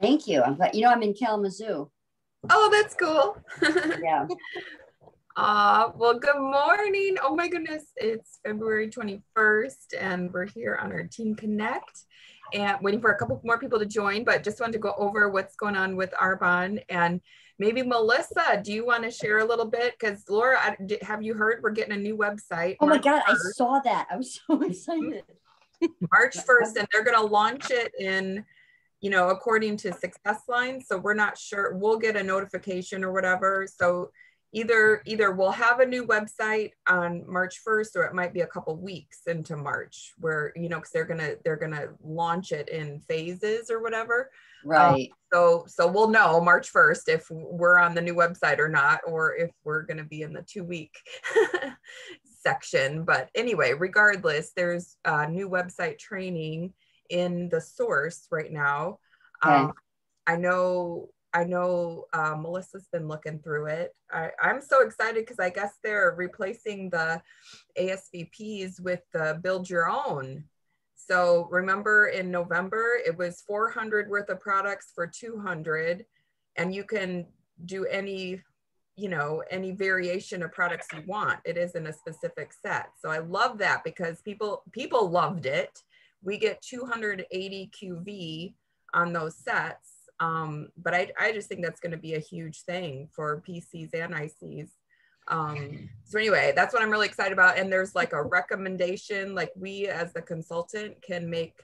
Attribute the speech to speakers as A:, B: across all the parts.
A: Thank you. I'm glad. I'm in Kalamazoo.
B: Oh, that's cool.
A: Yeah.
B: Well, good morning. Oh my goodness, it's February 21st, and we're here on our Team Connect and waiting for a couple more people to join, but just wanted to go over what's going on with Arbonne. And maybe Melissa, do you want to share a little bit? Because Laura, have you heard we're getting a new website?
A: Oh my God, I saw that. I was so excited.
B: March 1st, and they're going to launch it in, according to Success Line. So we're not sure. We'll get a notification or whatever. So either we'll have a new website on March 1st, or it might be a couple weeks into March where, because they're gonna launch it in phases or whatever.
A: Right.
B: So we'll know March 1st if we're on the new website or not, or if we're gonna be in the 2-week section. But anyway, regardless, there's a new website training in the source right now.
A: Okay.
B: I know Melissa's been looking through it. I'm so excited because I guess they're replacing the ASVPs with the build your own. So remember in November, it was 400 worth of products for 200, and you can do any variation of products you want. It isn't a specific set. So I love that because people loved it. We get 280 QV on those sets. But I just think that's going to be a huge thing for PCs and ICs. So anyway, that's what I'm really excited about. And there's like a recommendation, like we as the consultant can make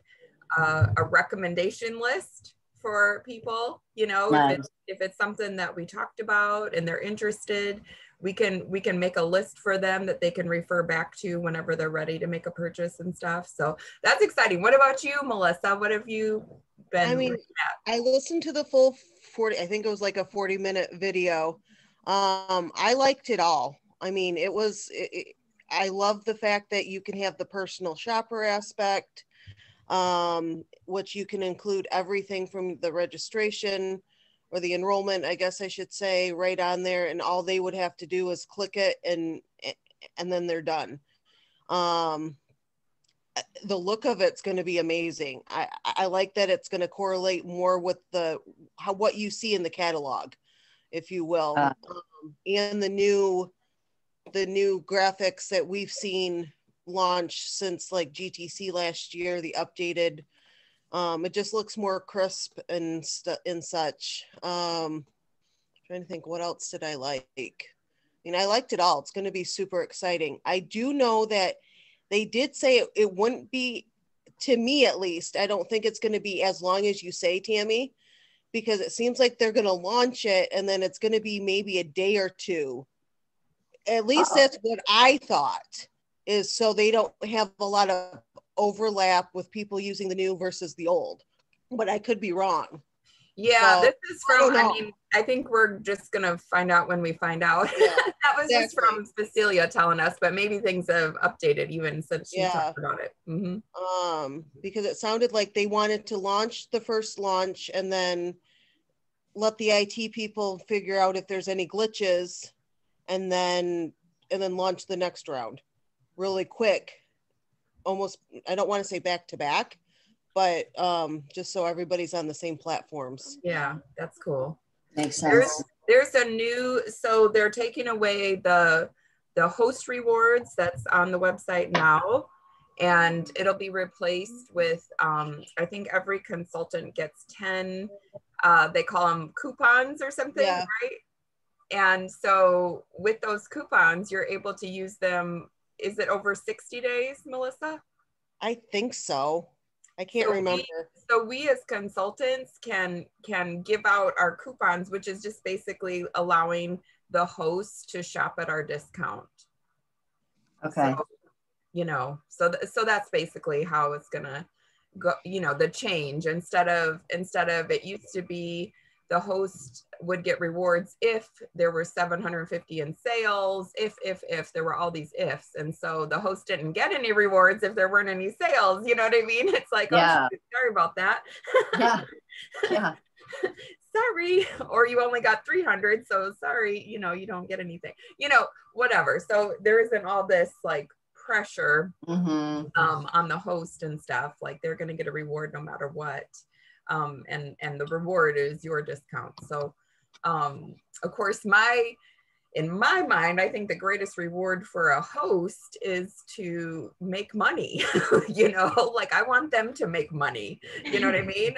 B: a recommendation list for people,
A: Nice.
B: if it's something that we talked about and they're interested, we can make a list for them that they can refer back to whenever they're ready to make a purchase and stuff. So that's exciting. What about you, Melissa? What have you been looking at?
C: I listened to the full 40, I think it was like a 40-minute video. I liked it all. I mean, I love the fact that you can have the personal shopper aspect, which you can include everything from the registration or the enrollment, I guess I should say, right on there, and all they would have to do is click it and then they're done. The look of it's going to be amazing. I like that it's going to correlate more with what you see in the catalog, if you will, and the new graphics that we've seen launch since like GTC last year. The updated, it just looks more crisp and such. Trying to think, what else did I like? I mean, I liked it all. It's going to be super exciting. I do know that they did say it wouldn't be, to me at least, I don't think it's going to be as long as you say, Tammy, because it seems like they're going to launch it and then it's going to be maybe a day or two. At least that's what I thought, is so they don't have a lot of overlap with people using the new versus the old. But I could be wrong.
B: Yeah, so, this is from, I think we're just going to find out when we find out. Yeah, that was exactly. Just from Cecilia telling us, but maybe things have updated even since she talked about it. Mm-hmm.
C: Because it sounded like they wanted to launch the first launch and then let the IT people figure out if there's any glitches and then launch the next round really quick. Almost, I don't want to say back to back, but just so everybody's on the same platforms.
B: Yeah, that's cool.
A: Makes sense.
B: There's a new, so they're taking away the host rewards that's on the website now, and it'll be replaced with, I think every consultant gets 10, they call them coupons or something, right? And so with those coupons, you're able to use them. Is it over 60 days, Melissa?
C: I think so. I can't remember.
B: We as consultants can give out our coupons, which is just basically allowing the host to shop at our discount.
A: Okay.
B: So, so that's basically how it's gonna go. The change, instead of it used to be the host would get rewards if there were 750 in sales, if there were all these ifs. And so the host didn't get any rewards if there weren't any sales. You know what I mean? It's like, yeah. Oh, sorry about that.
A: Yeah. Yeah.
B: Sorry. Or you only got 300. So sorry, you don't get anything, whatever. So there isn't all this like pressure on the host and stuff. Like they're going to get a reward no matter what. And the reward is your discount. So of course, in my mind, I think the greatest reward for a host is to make money. You know, like I want them to make money. You know what I mean?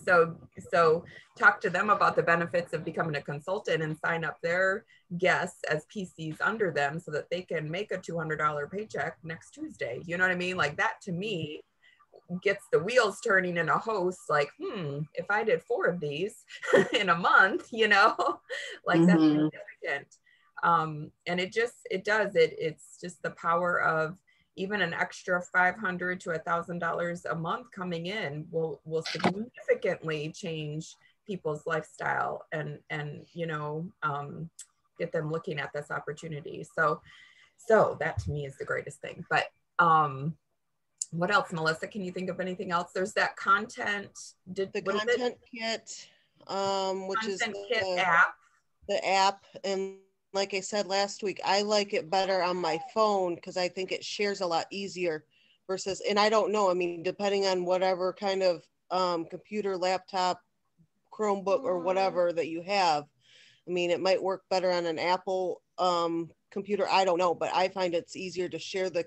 B: So talk to them about the benefits of becoming a consultant and sign up their guests as PCs under them so that they can make a $200 paycheck next Tuesday. You know what I mean? Like that to me gets the wheels turning in a host, like, if I did 4 of these in a month, you know, like that's significant. And it's just the power of even an extra $500 to $1,000 a month coming in will significantly change people's lifestyle and you know, get them looking at this opportunity. So that to me is the greatest thing. But what else, Melissa? Can you think of anything else? There's that content.
C: The content kit, which is
B: kit app.
C: The app, and like I said last week, I like it better on my phone because I think it shares a lot easier versus, and I don't know, I mean, depending on whatever kind of computer, laptop, Chromebook, or whatever that you have, I mean, it might work better on an Apple computer. I don't know, but I find it's easier to share the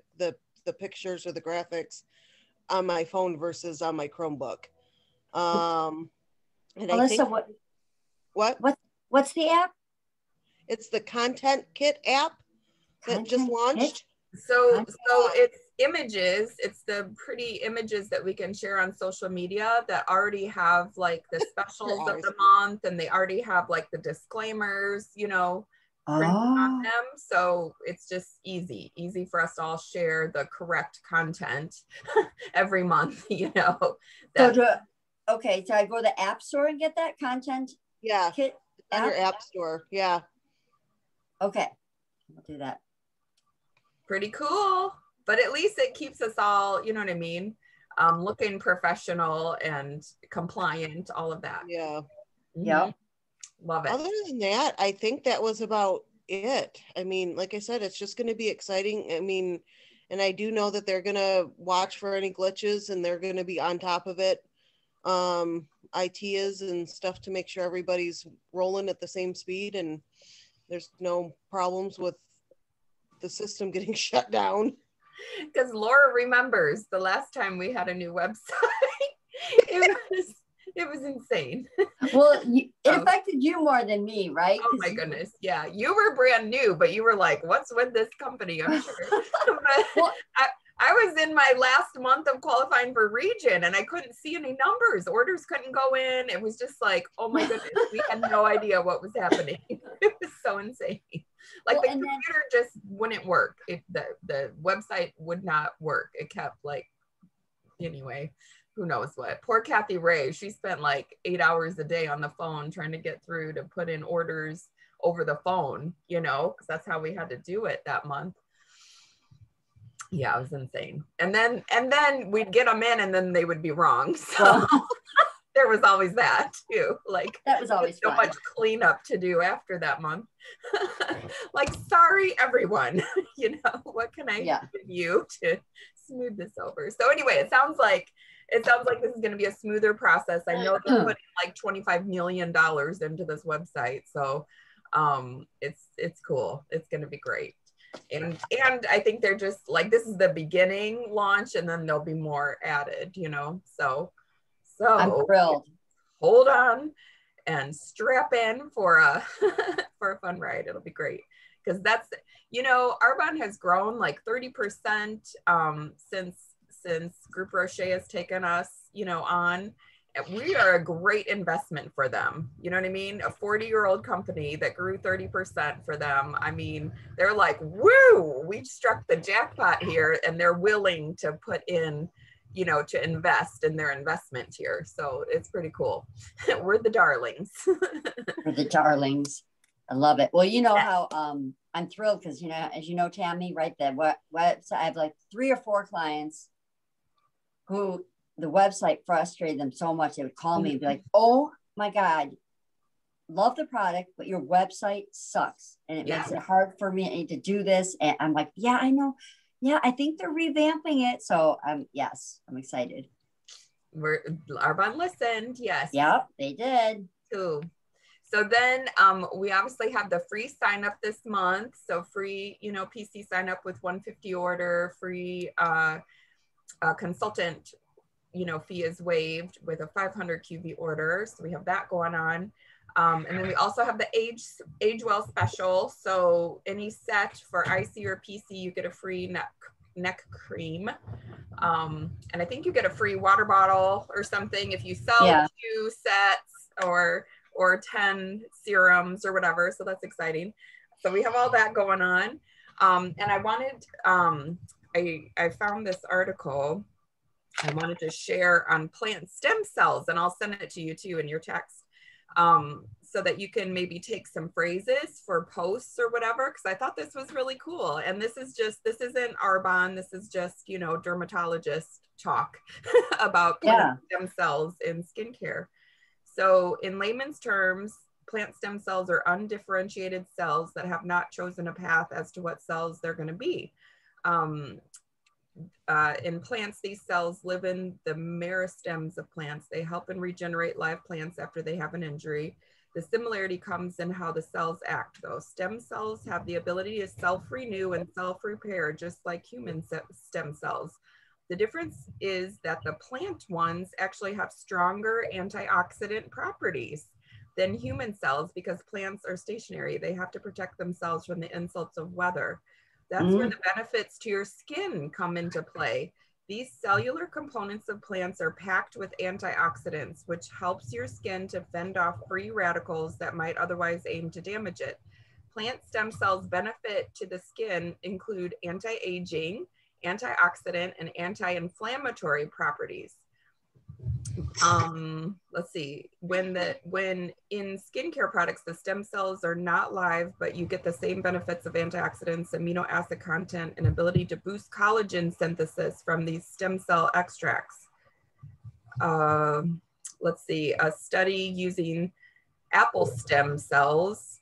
C: pictures or the graphics on my phone versus on my Chromebook. And
A: Melissa,
C: I think
A: what's the app?
C: It's the content kit app that just launched.
B: So it's images. It's the pretty images that we can share on social media that already have like the specials of the month, and they already have like the disclaimers, you know, printed on them. So it's just easy for us to all share the correct content every month, you know.
A: So I go to the App Store and get that content?
C: Yeah,
A: kit
C: on your App Store. Yeah.
A: Okay, we'll do that.
B: Pretty cool. But at least it keeps us all, you know what I mean, looking professional and compliant, all of that.
C: Yeah.
A: Yeah.
B: Love it.
C: Other than that, I think that was about it. I mean, like I said, it's just going to be exciting. I mean, and I do know that they're going to watch for any glitches and they're going to be on top of it. IT is and stuff to make sure everybody's rolling at the same speed and there's no problems with the system getting shut down.
B: Because Laura remembers the last time we had a new website. It was insane.
A: Well, it affected you more than me, right?
B: Oh my goodness. Yeah. You were brand new, but you were like, what's with this company? I'm sure. But I was in my last month of qualifying for region and I couldn't see any numbers. Orders couldn't go in. It was just like, oh my goodness, we had no idea what was happening. It was so insane. Like the computer just wouldn't work. The website would not work. It kept like, anyway, who knows what. Poor Kathy Ray, she spent like 8 hours a day on the phone trying to get through to put in orders over the phone, you know, because that's how we had to do it that month. Yeah, it was insane. And then we'd get them in and then they would be wrong. So there was always that too. Like
A: that was always
B: so much cleanup to do after that month. Like, sorry, everyone, you know, what can I give you to smooth this over? So anyway, it sounds like this is going to be a smoother process. I know they're putting like $25 million into this website. So it's cool. It's going to be great. And I think they're just like, this is the beginning launch and then there'll be more added, you know, so
A: I'm thrilled.
B: Hold on and strap in for a fun ride. It'll be great. Because that's, you know, Arbonne has grown like 30% since Group Rocher has taken us, you know, on. We are a great investment for them. You know what I mean? A 40-year-old company that grew 30% for them. I mean, they're like, woo, we struck the jackpot here, and they're willing to put in, you know, to invest in their investment here. So it's pretty cool. We're the darlings.
A: We're the darlings. I love it. Well, you know how I'm thrilled because, you know, as you know, Tammy, right, that website, I have like 3 or 4 clients who the website frustrated them so much. They would call me and be like, oh my God, love the product, but your website sucks. And it makes it hard for me to do this. And I'm like, yeah, I know. Yeah, I think they're revamping it. So yes, I'm excited.
B: Arbonne listened. Yes.
A: Yep, they did.
B: Cool. So then we obviously have the free sign up this month. So free, PC sign up with 150 order, free consultant, fee is waived with a 500 QV order. So we have that going on. And then we also have the age well special. So any set for IC or PC, you get a free neck cream. And I think you get a free water bottle or something if you sell 2 sets or 10 serums or whatever. So that's exciting. So we have all that going on. And I wanted, I found this article I wanted to share on plant stem cells, and I'll send it to you too in your text. So that you can maybe take some phrases for posts or whatever, because I thought this was really cool. And this isn't Arbonne, this is just, dermatologist talk about plant stem cells in skincare. So in layman's terms, plant stem cells are undifferentiated cells that have not chosen a path as to what cells they're going to be. In plants, these cells live in the meristems of plants. They help and regenerate live plants after they have an injury. The similarity comes in how the cells act, though. Stem cells have the ability to self-renew and self-repair, just like human stem cells. The difference is that the plant ones actually have stronger antioxidant properties than human cells because plants are stationary. They have to protect themselves from the insults of weather. That's where the benefits to your skin come into play. These cellular components of plants are packed with antioxidants, which helps your skin to fend off free radicals that might otherwise aim to damage it. Plant stem cells' benefit to the skin include anti-aging, antioxidant, and anti-inflammatory properties. Let's see, when in skincare products, the stem cells are not live, but you get the same benefits of antioxidants, amino acid content, and ability to boost collagen synthesis from these stem cell extracts. Let's see, a study using apple stem cells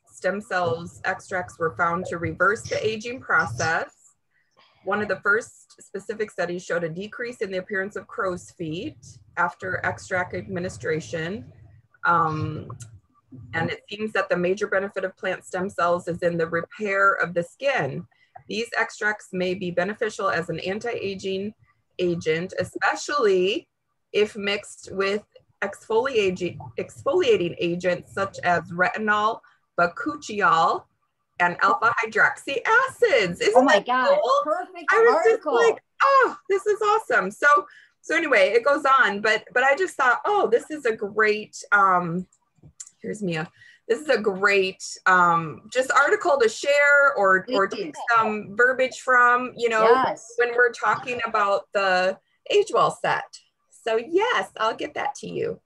B: extracts were found to reverse the aging process. One of the first specific studies showed a decrease in the appearance of crow's feet after extract administration. And it seems that the major benefit of plant stem cells is in the repair of the skin. These extracts may be beneficial as an anti-aging agent, especially if mixed with exfoliating agents such as retinol, bakuchiol, and alpha hydroxy acids.
A: Oh my God, cool? Perfect article.
B: Just like, oh, this is awesome. So anyway, it goes on, but I just thought, oh, this is a great, here's Mia. This is a great just article to share or take some verbiage from, when we're talking about the Age Well set. So yes, I'll get that to you.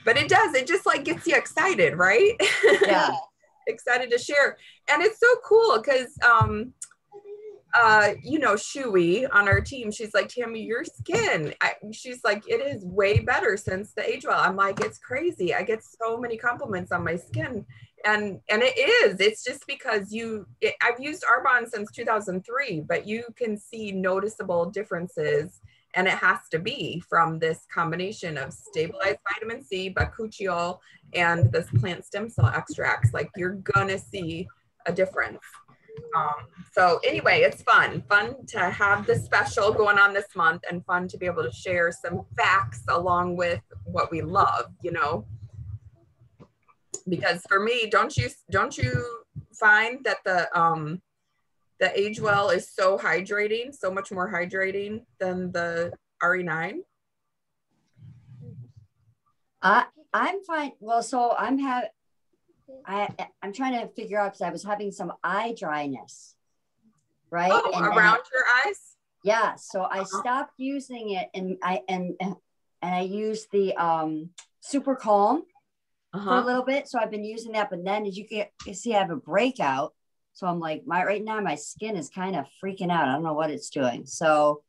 B: But it just like gets you excited, right?
A: Yeah.
B: Excited to share. And it's so cool because Shuey on our team, she's like, Tammy, your skin, she's like, it is way better since the Age Well. I'm like, it's crazy. I get so many compliments on my skin. And it's just because I've used Arbonne since 2003, but you can see noticeable differences. And it has to be from this combination of stabilized vitamin C, bakuchiol, and this plant stem cell extracts. Like, you're gonna see a difference. So anyway, it's fun to have this special going on this month, and fun to be able to share some facts along with what we love, because for me, don't you find that the Age Well is so hydrating, so much more hydrating than the RE9?
A: I'm fine. Well, so I'm trying to figure out, because I was having some eye dryness, right?
B: Oh, around your eyes?
A: Yeah. So I stopped using it, and I used the Super Calm for a little bit. So I've been using that, but then you see I have a breakout. So I'm like, right now my skin is kind of freaking out. I don't know what it's doing. So,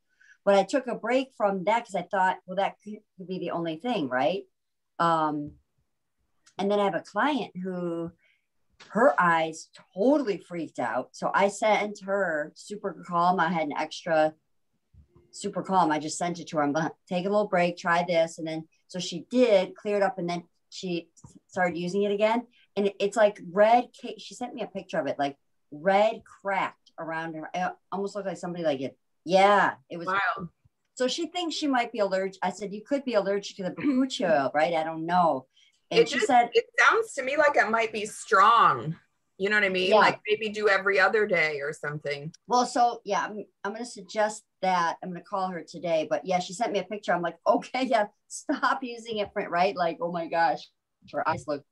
A: but I took a break from that because I thought, well, that could be the only thing, right? And then I have a client who her eyes totally freaked out. So I sent her Super Calm. I had an extra super calm. I just sent it to her. I'm gonna take a little break, try this. And then, so she did, cleared up, and then she started using it again. And it's like red cake. She sent me a picture of it, like red cracked around her. It almost looked like somebody like it. Yeah, it was
B: Wow.
A: So she thinks she might be allergic. I said, you could be allergic to the bakuchi oil, right? I don't know. And she said,
B: it sounds to me like it might be strong. You know what I mean?
A: Yeah.
B: Like maybe do every other day or something.
A: Well, so yeah, I'm going to suggest that. I'm going to call her today. But yeah, she sent me a picture. I'm like, okay, yeah, stop using it, right? Like, oh my gosh, her eyes look.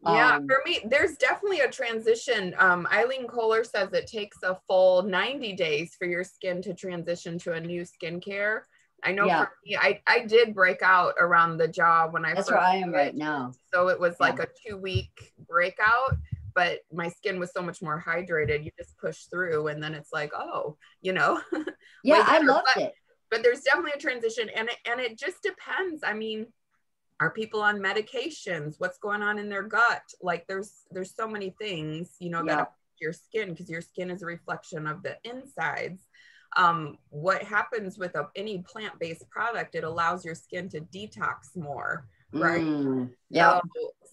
B: Yeah, for me, there's definitely a transition. Eileen Kohler says it takes a full 90 days for your skin to transition to a new skincare. I know for me, I did break out around the jaw when I
A: That's where I am right now.
B: So it was like a 2-week breakout, but my skin was so much more hydrated. You just push through and then it's like, oh, you know.
A: Yeah, I loved it.
B: But there's definitely a transition, and it just depends. I mean, are people on medications? What's going on in their gut? Like there's so many things, you know, that affect your skin, because your skin is a reflection of the insides. What happens with any plant-based product, it allows your skin to detox more, right?
A: Yeah.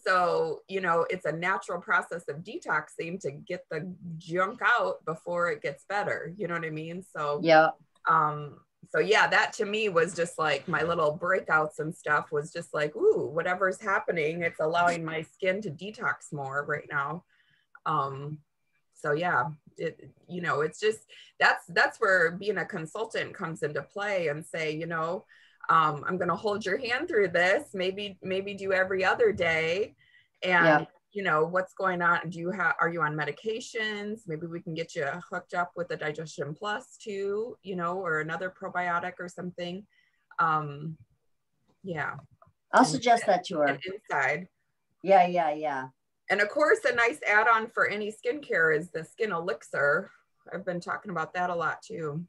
B: So, you know, it's a natural process of detoxing to get the junk out before it gets better. You know what I mean? So, so yeah, that to me was just like my little breakouts and stuff was just like, ooh, whatever's happening, it's allowing my skin to detox more right now. So yeah, you know, it's just, that's where being a consultant comes into play, and say, you know, I'm going to hold your hand through this, maybe do every other day. And you know, what's going on? Are you on medications? Maybe we can get you hooked up with a Digestion Plus too, you know, or another probiotic or something. Yeah.
A: I'll suggest that to her.
B: Inside.
A: Yeah.
B: And of course, a nice add-on for any skincare is the Skin Elixir. I've been talking about that a lot too.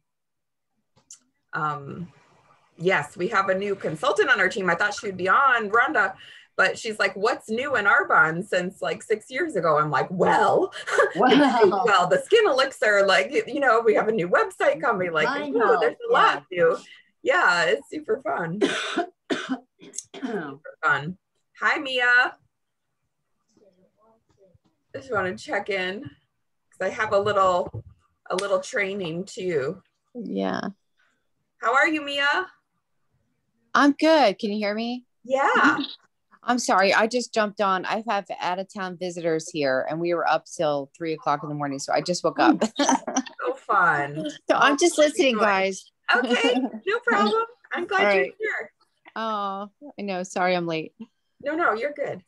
B: Yes, we have a new consultant on our team. I thought she would be on, Rhonda, but she's like, what's new in Arbonne since like 6 years ago? I'm like, well, the Skin Elixir, like, you know, we have a new website coming, like, there's a lot new. Yeah, it's super fun. Super fun. Hi, Mia. I just want to check in because I have a little training too.
D: Yeah.
B: How are you, Mia?
D: I'm good. Can you hear me?
B: Yeah.
D: I'm sorry. I just jumped on. I have out of town visitors here and we were up till 3 o'clock in the morning. So I just woke up.
B: So fun.
D: So I'm just listening, guys.
B: Okay. No problem. I'm glad you're here.
D: Oh, I know. Sorry, I'm late.
B: No, you're good.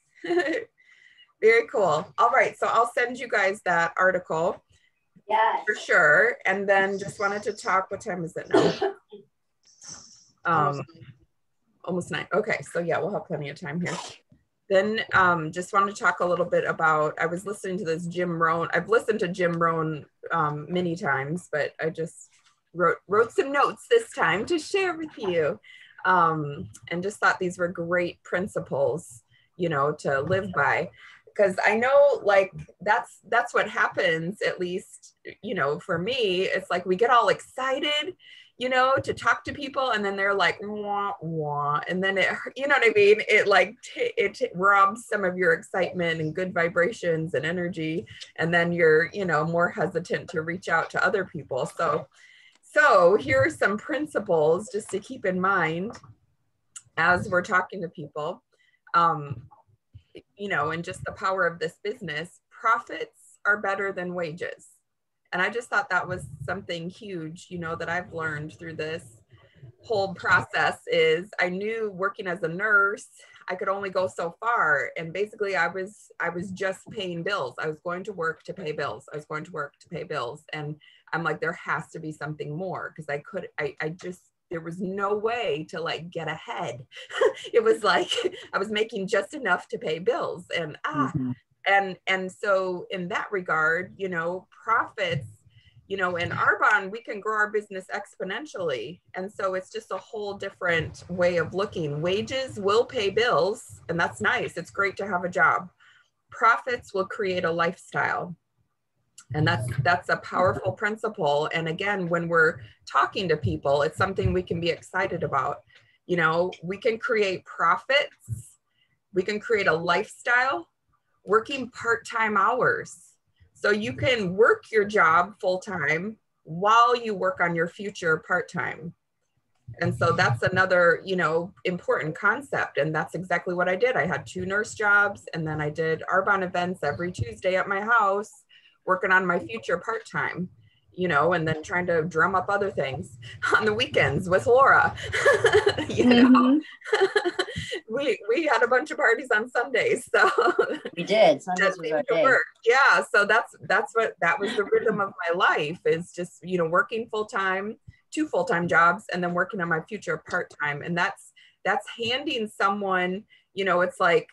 B: Very cool. All right. So I'll send you guys that article.
A: Yeah.
B: For sure. And then just wanted to talk. What time is it now? Almost 9. Okay. So yeah, we'll have plenty of time here. Then just wanted to talk a little bit about, I was listening to this Jim Rohn. I've listened to Jim Rohn many times, but I just wrote some notes this time to share with you. And just thought these were great principles, you know, to live by. Because I know, like, that's what happens, at least, you know, for me. It's like we get all excited, you know, to talk to people, and then they're like, wah, wah. And then it, you know what I mean? It like, it robs some of your excitement and good vibrations and energy. And then you're, you know, more hesitant to reach out to other people. So here are some principles just to keep in mind as we're talking to people. You know, and just the power of this business. Profits are better than wages. And I just thought that was something huge, you know, that I've learned through this whole process. Is I knew working as a nurse, I could only go so far. And basically I was just paying bills. I was going to work to pay bills. And I'm like, there has to be something more, because there was no way to like get ahead. It was like I was making just enough to pay bills, and and so in that regard, you know, profits, you know, in Arbonne, we can grow our business exponentially. And so it's just a whole different way of looking. Wages will pay bills, and that's nice. It's great to have a job. Profits will create a lifestyle. And that's a powerful principle. And again, when we're talking to people, it's something we can be excited about. You know, we can create profits, we can create a lifestyle working part-time hours. So you can work your job full-time while you work on your future part-time. And so that's another, you know, important concept. And that's exactly what I did. I had 2 nurse jobs, and then I did Arbonne events every Tuesday at my house, working on my future part-time, you know, and then trying to drum up other things on the weekends with Laura. You know, we had a bunch of parties on Sundays, so
A: we did. Sundays was our day.
B: Yeah, so that was the rhythm of my life, is just, you know, working full-time, 2 full-time jobs, and then working on my future part-time. And that's handing someone, you know, it's like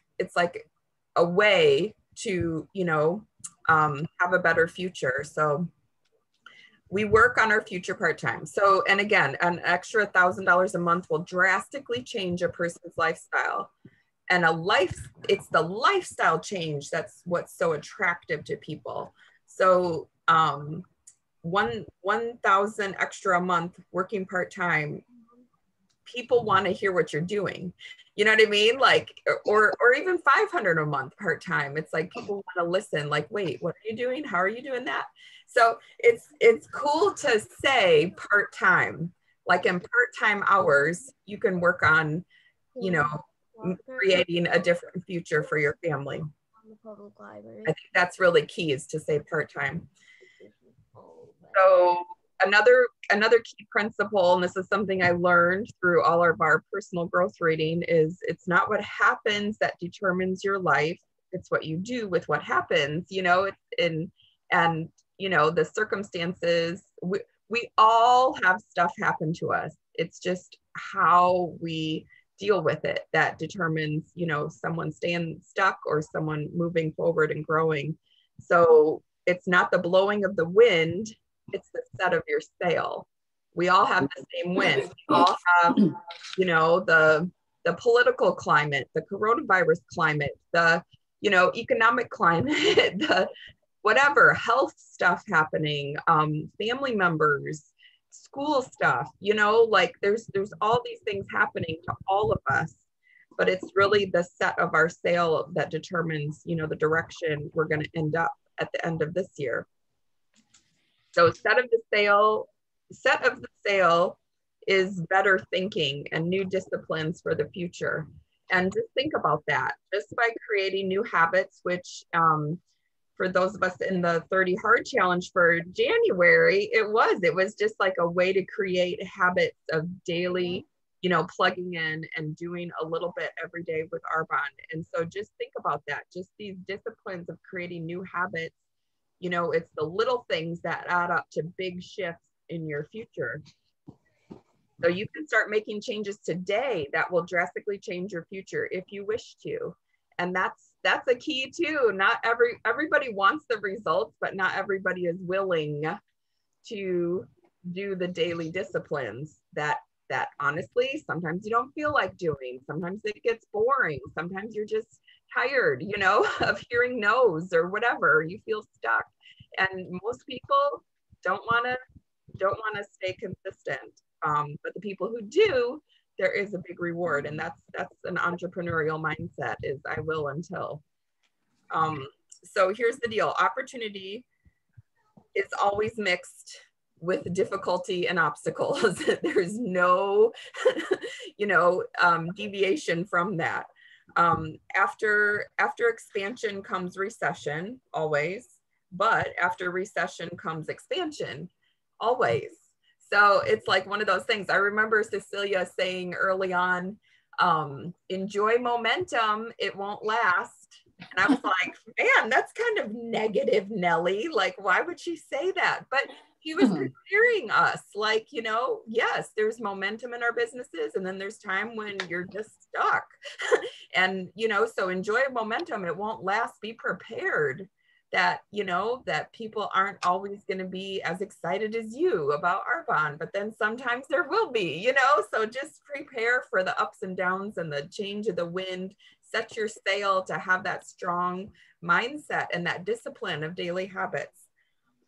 B: a way to, you know, have a better future. So we work on our future part-time. So, and again, an extra $1,000 a month will drastically change a person's lifestyle. And it's the lifestyle change that's what's so attractive to people. So 1,000 extra a month working part-time, people want to hear what you're doing. You know what I mean? Like, or even 500 a month part-time. It's like people want to listen, like, wait, what are you doing? How are you doing that? So it's cool to say part-time, like in part-time hours, you can work on, you know, creating a different future for your family. I think that's really key, is to say part-time. So another key principle, and this is something I learned through all of our personal growth reading, is it's not what happens that determines your life, it's what you do with what happens, you know. And you know, the circumstances, we all have stuff happen to us. It's just how we deal with it that determines, you know, someone staying stuck or someone moving forward and growing. So it's not the blowing of the wind, it's the set of your sail. We all have the same wind. We all have, you know, the political climate, the coronavirus climate, the, you know, economic climate, the whatever, health stuff happening, family members, school stuff, you know, like there's all these things happening to all of us, but it's really the set of our sail that determines, you know, the direction we're going to end up at the end of this year. So set of the sail is better thinking and new disciplines for the future. And just think about that, just by creating new habits, which for those of us in the 30 Hard Challenge for January, it was just like a way to create habits of daily, you know, plugging in and doing a little bit every day with Arbonne. And so just think about that, just these disciplines of creating new habits. You know, it's the little things that add up to big shifts in your future. So you can start making changes today that will drastically change your future if you wish to. And that's a key too. Not everybody wants the results, but not everybody is willing to do the daily disciplines that honestly, sometimes you don't feel like doing. Sometimes it gets boring. Sometimes you're just tired, you know, of hearing no's or whatever. You feel stuck. And most people don't want to stay consistent. But the people who do, there is a big reward. And that's an entrepreneurial mindset, is I will until. So here's the deal. Opportunity is always mixed with difficulty and obstacles. There's no, you know, deviation from that. After expansion comes recession, always, but after recession comes expansion, always. So it's like one of those things. I remember Cecilia saying early on, enjoy momentum, it won't last. And I was like, man, that's kind of negative, Nellie. Like, why would she say that? But he was preparing us, like, you know, yes, there's momentum in our businesses, and then there's time when you're just stuck. And, you know, so enjoy momentum, it won't last. Be prepared that, you know, that people aren't always going to be as excited as you about Arbonne, but then sometimes there will be, you know, so just prepare for the ups and downs and the change of the wind. Set your sail to have that strong mindset and that discipline of daily habits.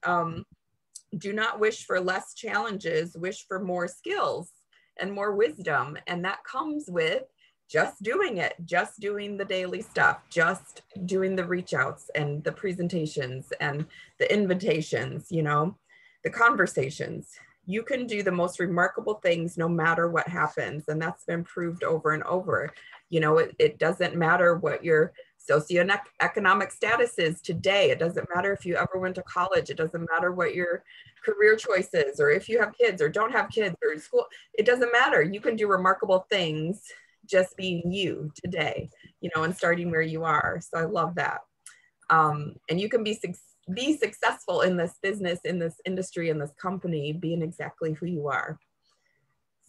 B: Do not wish for less challenges, wish for more skills and more wisdom. And that comes with just doing it, just doing the daily stuff, just doing the reach outs and the presentations and the invitations, you know, the conversations. You can do the most remarkable things no matter what happens. And that's been proved over and over. You know, it doesn't matter what your socioeconomic status is today. It doesn't matter if you ever went to college. It doesn't matter what your career choices, or if you have kids or don't have kids or school. It doesn't matter. You can do remarkable things just being you today, you know, and starting where you are. So I love that. And you can be successful in this business, in this industry, in this company, being exactly who you are.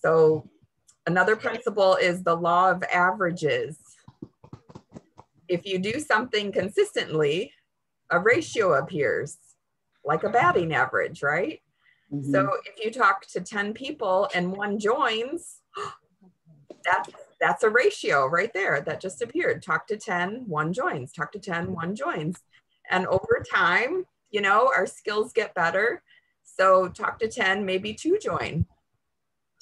B: So another principle is the law of averages. If you do something consistently, a ratio appears, like a batting average, right? Mm-hmm. So if you talk to 10 people and one joins, that's a ratio right there that just appeared. Talk to 10, one joins. Talk to 10, one joins. And over time, you know, our skills get better. So talk to 10, maybe 2 join.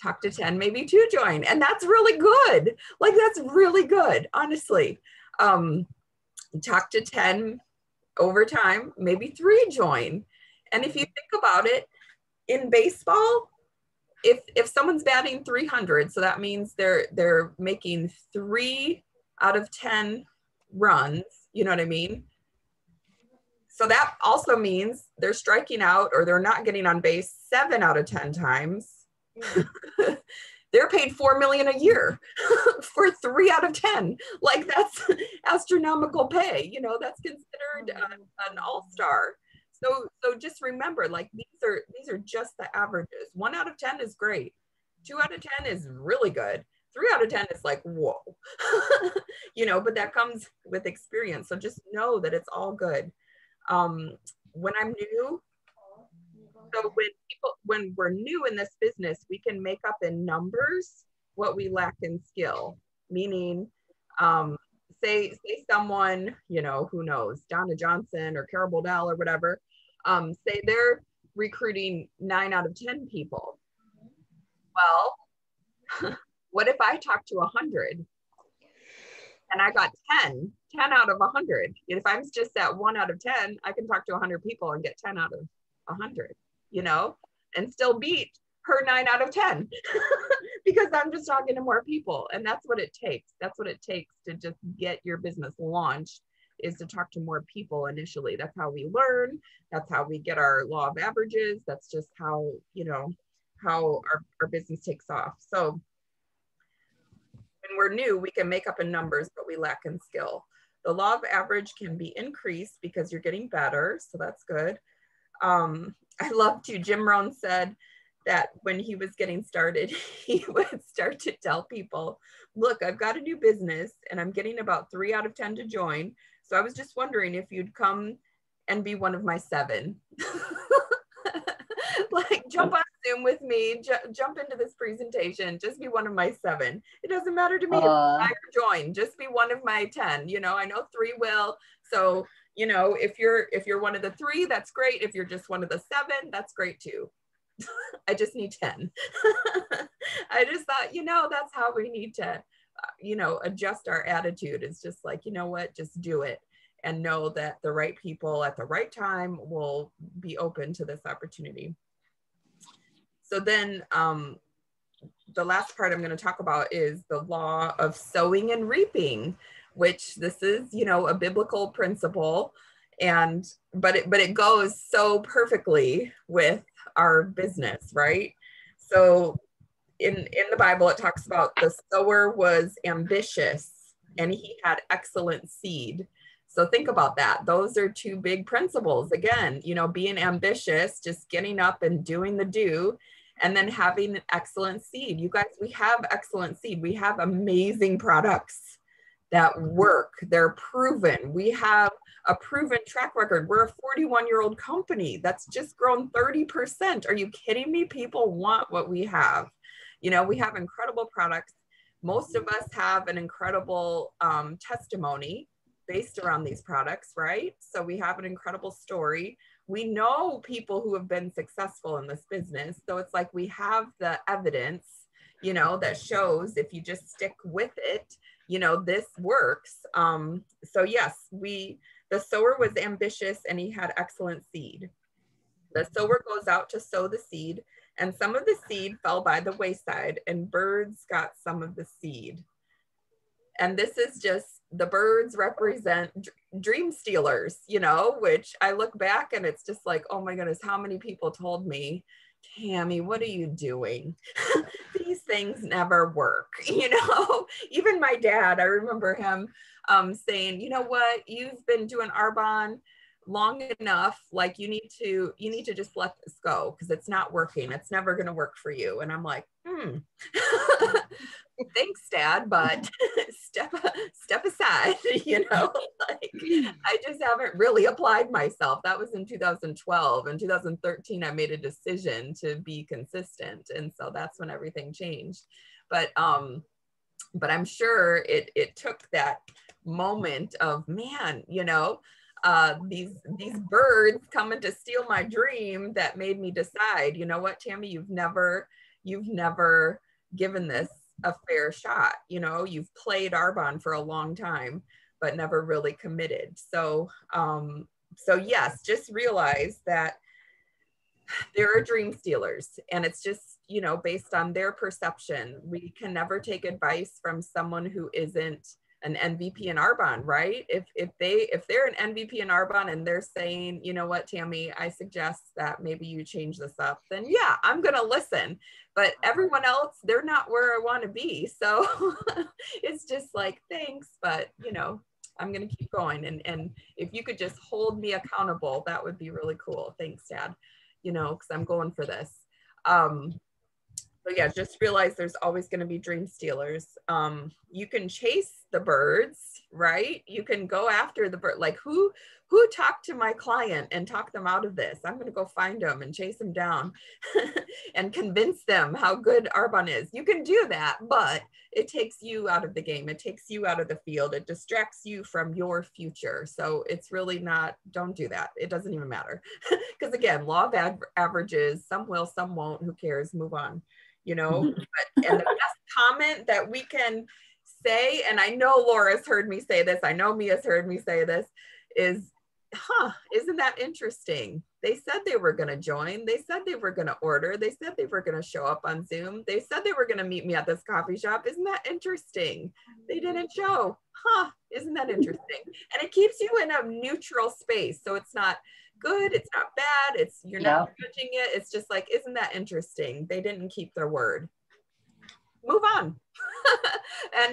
B: Talk to 10, maybe 2 join. And that's really good. Like, that's really good, honestly. Talk to 10 over time, maybe 3 join. And if you think about it, in baseball, if someone's batting 300, so that means they're making 3 out of 10 runs, you know what I mean? So that also means they're striking out, or they're not getting on base 7 out of 10 times. They're paid $4 million a year for 3 out of 10. Like, that's astronomical pay. You know, that's considered an all-star. So just remember, like, these are just the averages. 1 out of 10 is great. 2 out of 10 is really good. 3 out of 10 is like, whoa. You know, but that comes with experience. So just know that it's all good. When I'm new, so when we're new in this business, we can make up in numbers what we lack in skill. Meaning, say someone, you know, who knows, Donna Johnson or Carol Bodell or whatever, say they're recruiting 9 out of 10 people. Well, what if I talk to 100 and I got 10 out of 100? If I'm just at 1 out of 10, I can talk to 100 people and get 10 out of 100, you know, and still beat her 9 out of 10 because I'm just talking to more people. And that's what it takes. That's what it takes to just get your business launched, is to talk to more people initially. That's how we learn. That's how we get our law of averages. That's just how, you know, how our business takes off. So when we're new, we can make up in numbers, but we lack in skill. The law of average can be increased because you're getting better. So that's good. I love too, Jim Rohn said that when he was getting started, he would start to tell people, look, I've got a new business and I'm getting about 3 out of 10 to join. So I was just wondering if you'd come and be one of my 7. Like, jump on Zoom with me, jump into this presentation, just be one of my 7. It doesn't matter to me if I join, just be one of my 10. You know, I know 3 will. So, you know, if you're one of the 3, that's great. If you're just one of the 7, that's great too. I just need 10. I just thought, you know, that's how we need to, you know, adjust our attitude. It's just like, you know what, just do it. And know that the right people at the right time will be open to this opportunity. So then the last part I'm going to talk about is the law of sowing and reaping, which this is, you know, a biblical principle, but it goes so perfectly with our business, right? So in the Bible, it talks about the sower was ambitious and he had excellent seed. So think about that. Those are 2 big principles. Again, you know, being ambitious, just getting up and doing the do, and then having an excellent seed. You guys, we have excellent seed. We have amazing products that work. They're proven. We have a proven track record. We're a 41-year-old company that's just grown 30%. Are you kidding me? People want what we have. You know, we have incredible products. Most of us have an incredible testimony based around these products, right? So we have an incredible story. we know people who have been successful in this business. So it's like we have the evidence, you know, that shows if you just stick with it, you know, this works. So yes, the sower was ambitious and he had excellent seed. The sower goes out to sow the seed, and some of the seed fell by the wayside, and birds got some of the seed. And this is just, the birds represent dream stealers, you know, which I look back and it's just like, oh my goodness, how many people told me, Tammy, what are you doing? These things never work, you know. Even my dad, I remember him saying, you know what, you've been doing Arbonne long enough, like you need to just let this go because it's not working, it's never going to work for you. And I'm like, thanks, Dad, but step aside, you know. Like, I just haven't really applied myself. That was in 2012. In 2013, I made a decision to be consistent, and so that's when everything changed. But I'm sure it took that moment of, man, you know, these birds coming to steal my dream that made me decide, you know what, Tammy, you've never given this a fair shot. You know, you've played Arbonne for a long time, but never really committed. So yes, just realize that there are dream stealers, and it's just, you know, based on their perception. We can never take advice from someone who isn't an MVP in Arbonne, right? If they're an MVP in Arbonne and they're saying, you know what, Tammy, I suggest that maybe you change this up, then yeah, I'm gonna listen. But everyone else, they're not where I want to be. So it's just like, thanks, but you know, I'm gonna keep going. And if you could just hold me accountable, that would be really cool. Thanks, Dad. You know, because I'm going for this. So yeah, just realize there's always going to be dream stealers. You can chase the birds, right? You can go after the bird. Like who talked to my client and talked them out of this? I'm going to go find them and chase them down and convince them how good Arbonne is. You can do that, but it takes you out of the game. It takes you out of the field. It distracts you from your future. So it's really not, don't do that. It doesn't even matter. Because again, law of averages, some will, some won't, who cares, move on. You know, and the best comment that we can say, and I know Laura's heard me say this, I know Mia's heard me say this, is, isn't that interesting? They said they were going to join. They said they were going to order. They said they were going to show up on Zoom. They said they were going to meet me at this coffee shop. Isn't that interesting? They didn't show. Isn't that interesting? And it keeps you in a neutral space. So it's not good, it's not bad, it's, you're not judging it, it's just like, isn't that interesting? They didn't keep their word. Move on.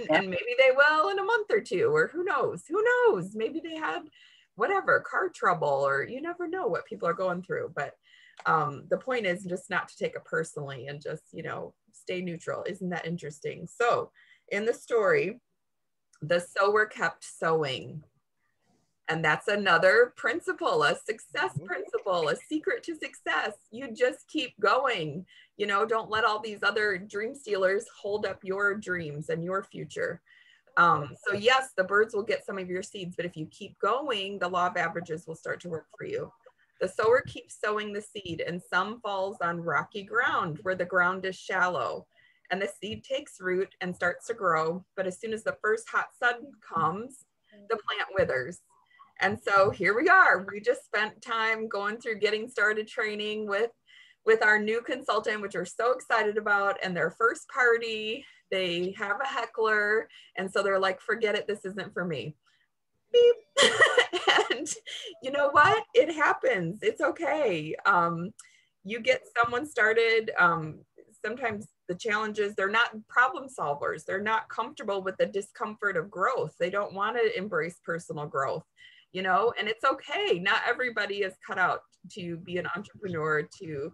B: and maybe they will in a month or two, or who knows, maybe they had whatever, car trouble, or you never know what people are going through. But the point is just not to take it personally and just, you know, stay neutral. Isn't that interesting? So in the story, the sower kept sowing. And that's another principle, a success principle, a secret to success. You just keep going. You know, don't let all these other dream stealers hold up your dreams and your future. So yes, the birds will get some of your seeds, but if you keep going, the law of averages will start to work for you. The sower keeps sowing the seed, and some falls on rocky ground where the ground is shallow. And the seed takes root and starts to grow. But as soon as the first hot sun comes, the plant withers. And so here we are. We just spent time going through getting started training with our new consultant, which we're so excited about, and their first party. They have a heckler. And so they're like, forget it, this isn't for me. Beep. And you know what? It happens. It's okay. You get someone started. Sometimes the challenges, they're not problem solvers. They're not comfortable with the discomfort of growth. They don't want to embrace personal growth. You know, and it's okay. Not everybody is cut out to be an entrepreneur, to,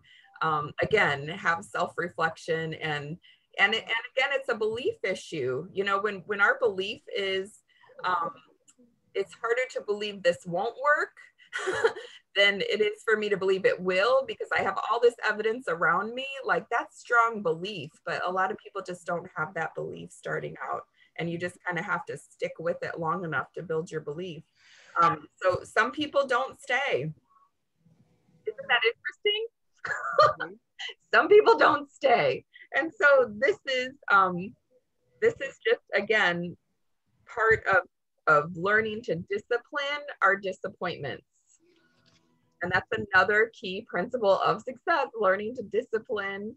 B: again, have self-reflection and again, it's a belief issue. You know, when our belief is, it's harder to believe this won't work than it is for me to believe it will, because I have all this evidence around me. Like, that's strong belief, but a lot of people just don't have that belief starting out, and you just kind of have to stick with it long enough to build your belief. So some people don't stay. Isn't that interesting? Some people don't stay. And so this is just, again, part of learning to discipline our disappointments. And that's another key principle of success, learning to discipline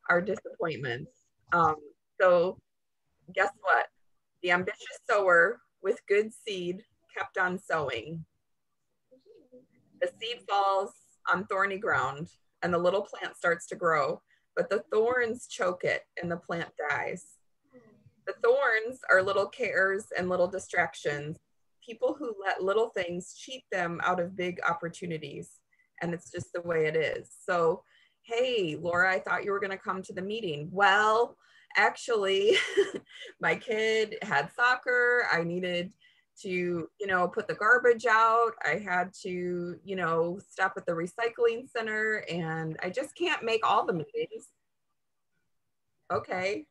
B: our disappointments. So guess what? The ambitious sower with good seed kept on sowing. The seed falls on thorny ground and the little plant starts to grow, but the thorns choke it and the plant dies. The thorns are little cares and little distractions, people who let little things cheat them out of big opportunities. And it's just the way it is. So, hey, Laura, I thought you were going to come to the meeting. Well, actually, my kid had soccer. I needed to, put the garbage out. I had to, stop at the recycling center, and I just can't make all the meetings. Okay.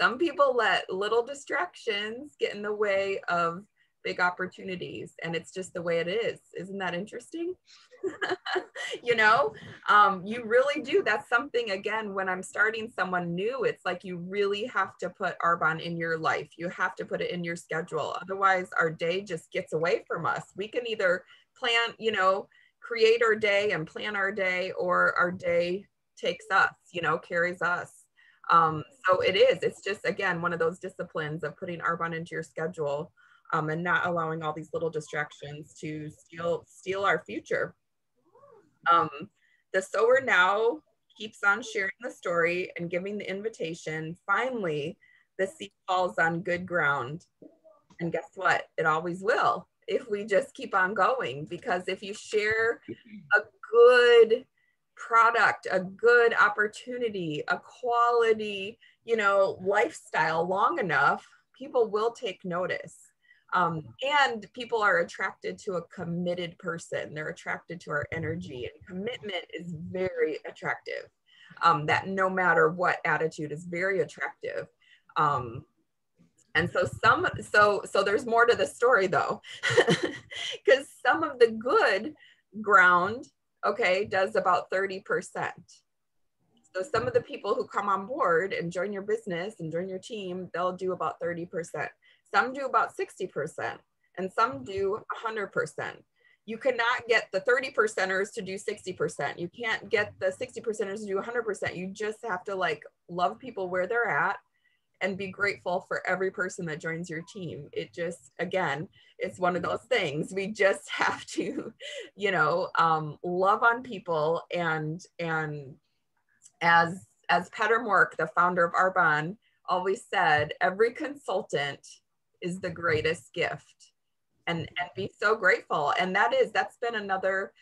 B: Some people let little distractions get in the way of big opportunities, and it's just the way it is. Isn't that interesting? You really do. That's something, again, when I'm starting someone new, it's like you really have to put Arbonne in your life. You have to put it in your schedule. Otherwise, our day just gets away from us. We can either plan, create our day and plan our day, or our day takes us, carries us. So it's just, again, one of those disciplines of putting Arbonne into your schedule, and not allowing all these little distractions to steal our future. The sower now keeps on sharing the story and giving the invitation. Finally, the seed falls on good ground. And guess what? It always will, if we just keep on going. Because if you share a good product, a good opportunity, a quality, lifestyle long enough, people will take notice. And people are attracted to a committed person. They're attracted to our energy, and commitment is very attractive. That no matter what attitude is very attractive. And so there's more to the story though, because some of the good ground, does about 30%. So some of the people who come on board and join your business and join your team, they'll do about 30%. Some do about 60%, and some do 100%. You cannot get the 30%ers to do 60%. You can't get the 60%ers to do 100%. You just have to love people where they're at and be grateful for every person that joins your team. It just, again, it's one of those things. We just have to, love on people. And as Peter Mork, the founder of Arbonne, always said, every consultant is the greatest gift, and be so grateful. And that's been another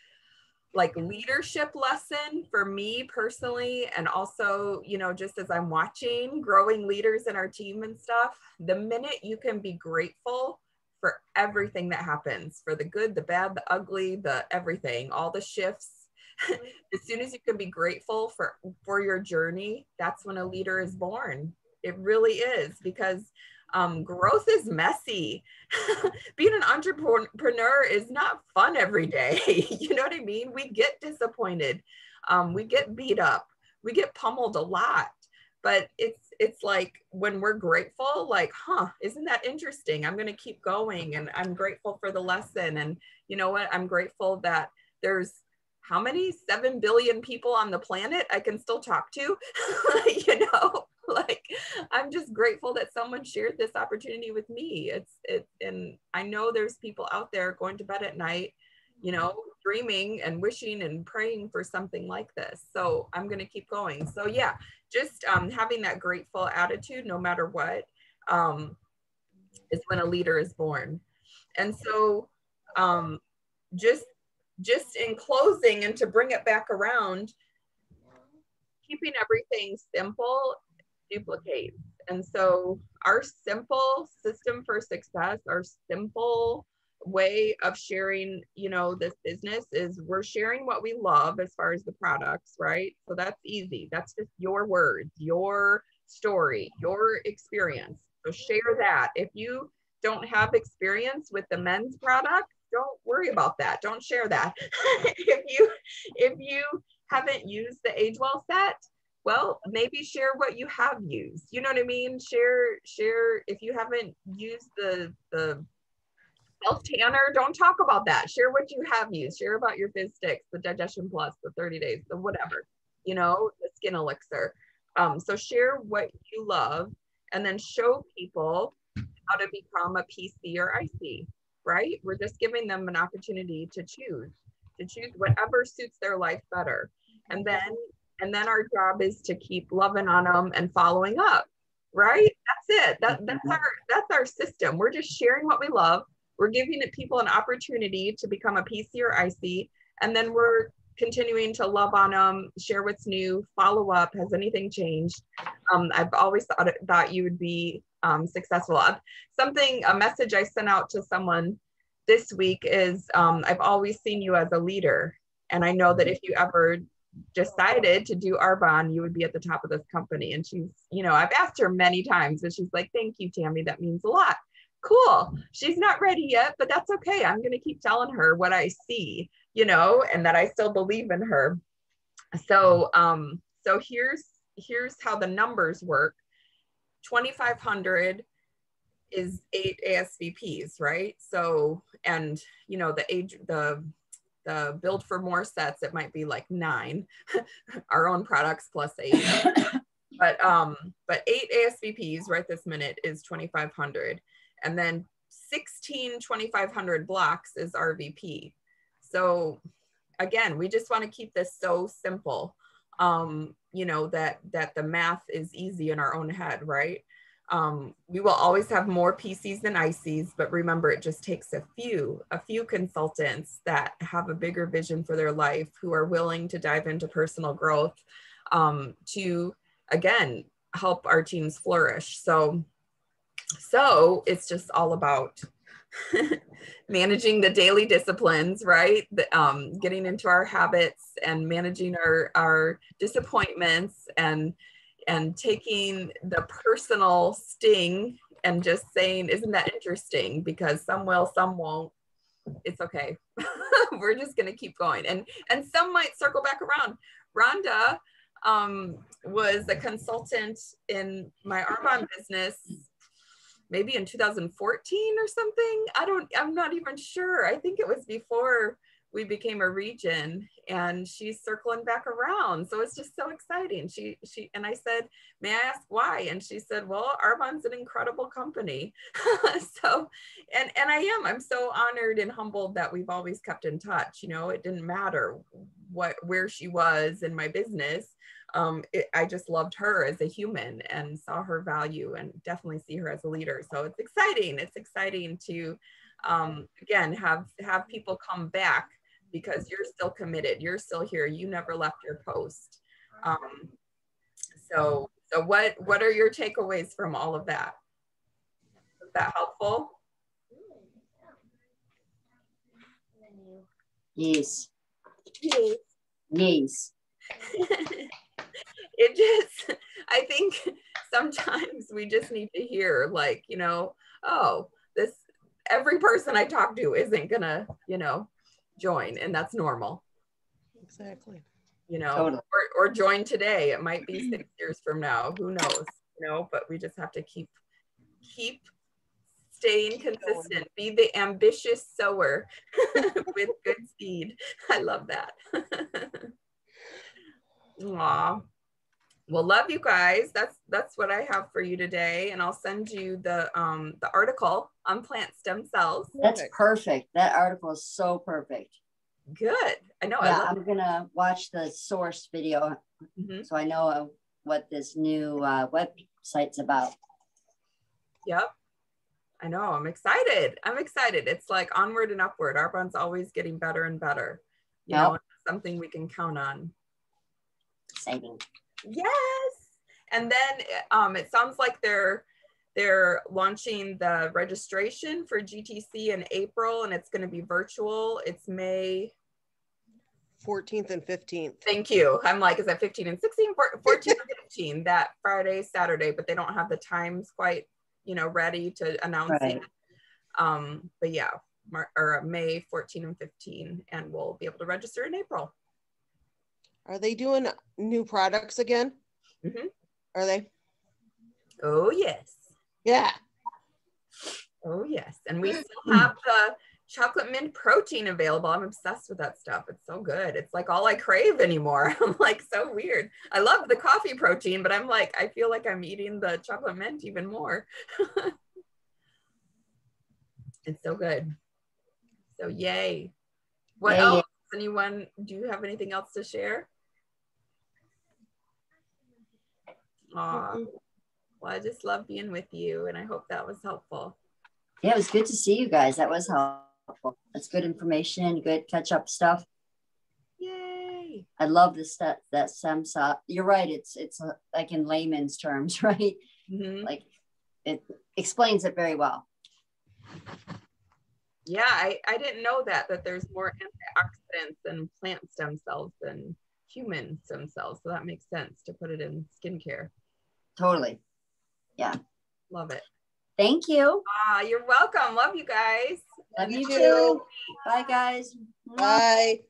B: leadership lesson for me personally. And also, just as I'm watching growing leaders in our team and stuff, the minute you can be grateful for everything that happens, for the good, the bad, the ugly, the everything, all the shifts, as soon as you can be grateful for your journey, that's when a leader is born. It really is, because growth is messy. Being an entrepreneur is not fun every day. You know what I mean? We get disappointed. We get beat up. We get pummeled a lot. But it's like when we're grateful, isn't that interesting? I'm going to keep going, and I'm grateful for the lesson. And you know what? I'm grateful that there's how many 7 billion people on the planet I can still talk to, I'm just grateful that someone shared this opportunity with me. And I know there's people out there going to bed at night, dreaming and wishing and praying for something like this. So I'm going to keep going. So yeah, just having that grateful attitude, no matter what, is when a leader is born. And so just in closing, and to bring it back around, keeping everything simple duplicates. And so our simple system for success, our simple way of sharing, this business is we're sharing what we love as far as the products, right? So that's easy. That's just your words, your story, your experience. So share that. If you don't have experience with the men's products, don't worry about that. Don't share that. if you haven't used the Age Well set, well, maybe share what you have used. You know what I mean? Share if you haven't used the self tanner, don't talk about that. Share what you have used. Share about your Fizz Sticks, the Digestion Plus, the 30 days, the whatever, you know, the Skin Elixir. So share what you love, and then show people how to become a PC or IC, right? We're just giving them an opportunity to choose whatever suits their life better. And then our job is to keep loving on them and following up, right? That's it. That's our system. We're just sharing what we love. We're giving people an opportunity to become a PC or IC, and then we're continuing to love on them, share what's new, follow up. Has anything changed? I've always thought you would be successful. A message I sent out to someone this week is, I've always seen you as a leader. And I know that if you ever decided to do Arbonne, you would be at the top of this company. And she's, you know, I've asked her many times, and she's like, thank you, Tammy, that means a lot. Cool. She's not ready yet, but that's okay. I'm going to keep telling her what I see, you know, and that I still believe in her. So, so here's how the numbers work. 2,500 is 8 ASVPs, right? So, and you know, the Build for More sets, it might be like 9, our own products plus 8. But 8 ASVPs right this minute is 2,500. And then 16 2,500 blocks is RVP. So again, we just want to keep this so simple, you know, that the math is easy in our own head, right? We will always have more PCs than ICs, but remember, it just takes a few consultants that have a bigger vision for their life, who are willing to dive into personal growth, to, again, help our teams flourish. So it's just all about managing the daily disciplines, right? Getting into our habits and managing our disappointments, and taking the personal sting and just saying, isn't that interesting? Because some will, some won't. It's okay. We're just going to keep going. And some might circle back around. Rhonda was a consultant in my Arbonne business maybe in 2014 or something. I'm not even sure. I think it was before we became a region, and she's circling back around. So it's just so exciting. She and I said, may I ask why? And she said, well, Arbonne's an incredible company. So, and I'm so honored and humbled that we've always kept in touch. You know, it didn't matter where she was in my business. I just loved her as a human and saw her value, and definitely see her as a leader. So it's exciting. It's exciting to, again, have people come back, because you're still committed. You're still here. You never left your post. So what are your takeaways from all of that? Was that helpful?
A: Yes.
B: Yes. It just, I think sometimes we just need to hear, like, you know, oh, every person I talk to isn't gonna, you know, join, and that's normal.
C: Exactly.
B: You know,
A: Totally.
B: or join today. It might be 6 years from now, who knows, you know, but we just have to keep staying consistent, be the ambitious sower with good seed. I love that. Aw. Well, love you guys. That's what I have for you today, and I'll send you the article on plant stem cells.
A: That's perfect. That article is so perfect.
B: Good. I know.
A: Yeah, I'm gonna watch the source video, so I know what this new website's about.
B: Yep. I know. I'm excited. It's like onward and upward. Arbonne's always getting better and better. You know, something we can count on.
A: Exciting.
B: Yes. And then it sounds like they're launching the registration for GTC in April, and it's going to be virtual. It's May
C: 14th and 15th.
B: Thank you. I'm like, is that 15 and 16? 14 and 15, that Friday, Saturday, but they don't have the times quite, you know, ready to announce it. But yeah, May 14 and 15, and we'll be able to register in April.
C: Are they doing new products again?
B: Mm-hmm.
C: Are they?
B: Oh, yes.
C: Yeah.
B: Oh, yes. And we still have the chocolate mint protein available. I'm obsessed with that stuff. It's so good. It's like all I crave anymore. I'm like, so weird. I love the coffee protein, but I'm like, I feel like I'm eating the chocolate mint even more. It's so good. So yay. What else? Anyone, do you have anything else to share? Aw. Well, I just love being with you, and I hope that was helpful.
A: Yeah, it was good to see you guys. That was helpful. That's good information, good catch up stuff.
B: Yay.
A: I love this that STEM stuff. You're right. It's like in layman's terms, right?
B: Mm-hmm.
A: Like it explains it very well.
B: Yeah, I didn't know that there's more antioxidants in plant stem cells than human stem cells. So that makes sense to put it in skincare.
A: Totally. Yeah.
B: Love it.
A: Thank you.
B: You're welcome. Love you guys.
A: Love you too. Bye, guys.
C: Bye.